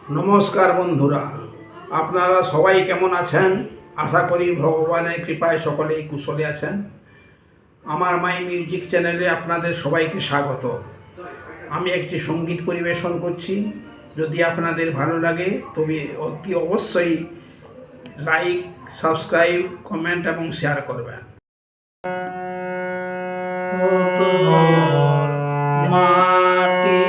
নমস্কার বন্ধুরা, আপনারা সবাই কেমন আছেন? আশা করি ভগবানের কৃপায় সকলেই কুশলে আছেন। আমার মাই মিউজিক চ্যানেলে আপনাদের সবাইকে স্বাগত। আমি একটি সঙ্গীত পরিবেশন করছি। যদি আপনাদের ভালো লাগে তবে অতি অবশ্যই লাইক, সাবস্ক্রাইব, কমেন্ট এবং শেয়ার করবেন। মাটি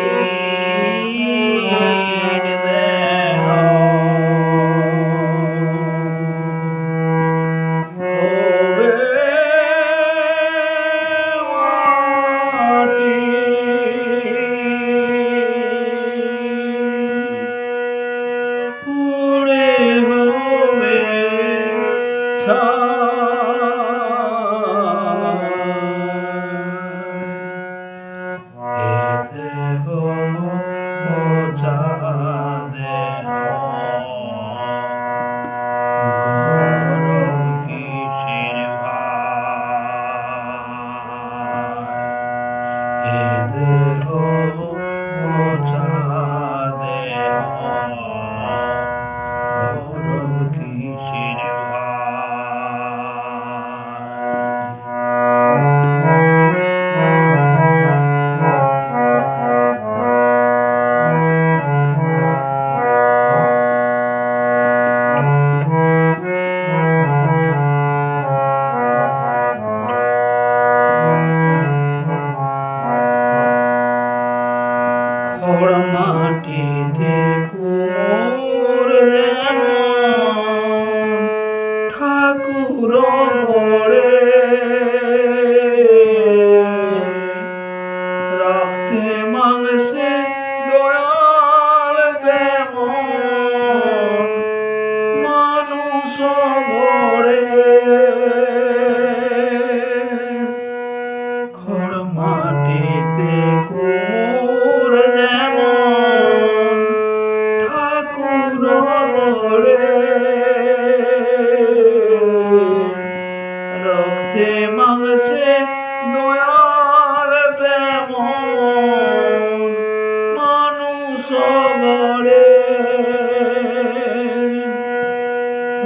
মাটিতে কুমোর ঠাকুর গড়ে রক্তে মাংসে দয়াল তেমন মানুষ গড়ে খড় মাটিতে কুমোর রক্তে মাংসে দয়াল তেমন মানুষ গড়ে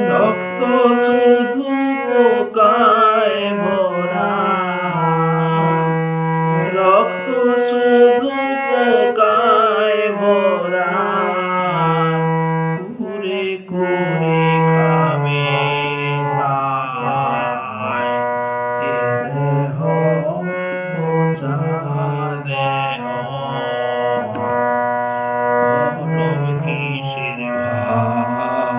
রক্ত শুধু পোকায় ভরা রক্ত শুধু পোকায় ভরা কুরে কুরে খাবে তাই এ দেহ বোঝা দেহ গরম কিসের ভাই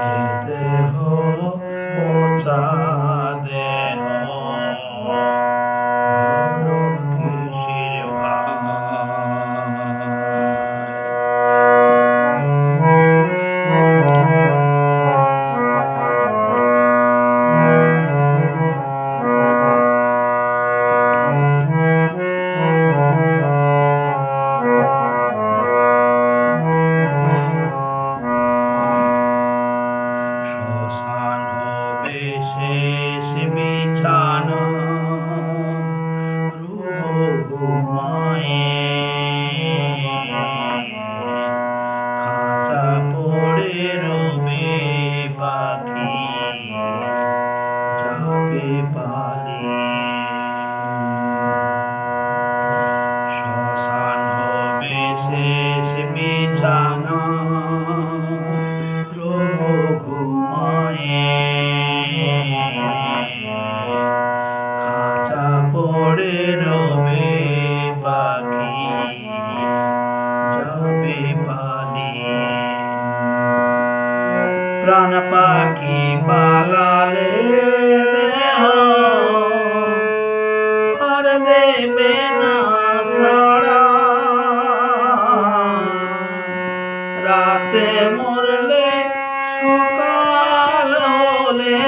এ দেহ বোঝা দেহ গরম কিসের ভাই। শ্মশান হবে শেষ বিছানা রূপ ঘুমায়ে খাঁচা পড়ে রবে পাখি যাবে পালিয়ে শ্মশান হবে শেষ বিছানা খাঁচা পড়ে রবে পাখি যাবে পালিয়ে প্রাণ পাখি পালালে দেহ আর দেবে না সাড়া রাতে মরলে সকাল হলে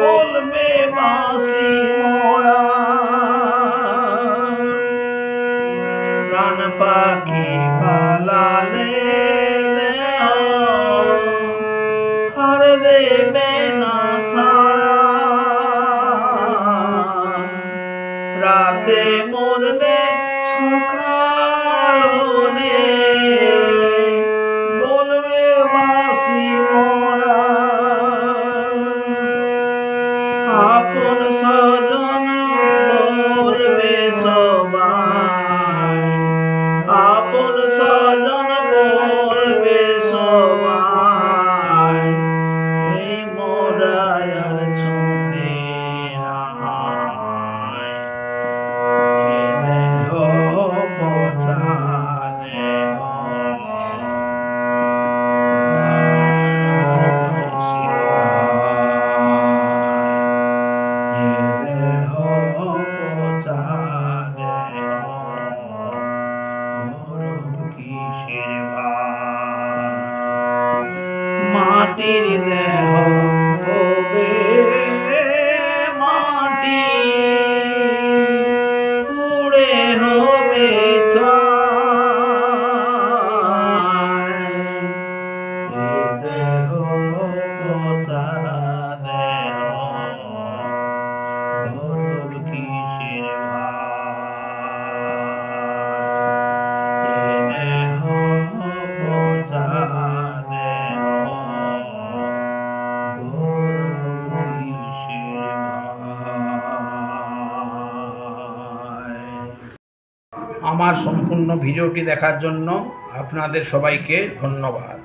বলবে বাঁশি মোড়া প্রাণ পাখি পালালে দেহ আর দেবে না সাড়া রাতে মরলে সকাল দেহ গৌরব কিসের ভাই এ দেহ পচা দেহ গৌরব কিসের ভাই। আমার সম্পূর্ণ ভিডিওটি দেখার জন্য আপনাদের সবাইকে ধন্যবাদ।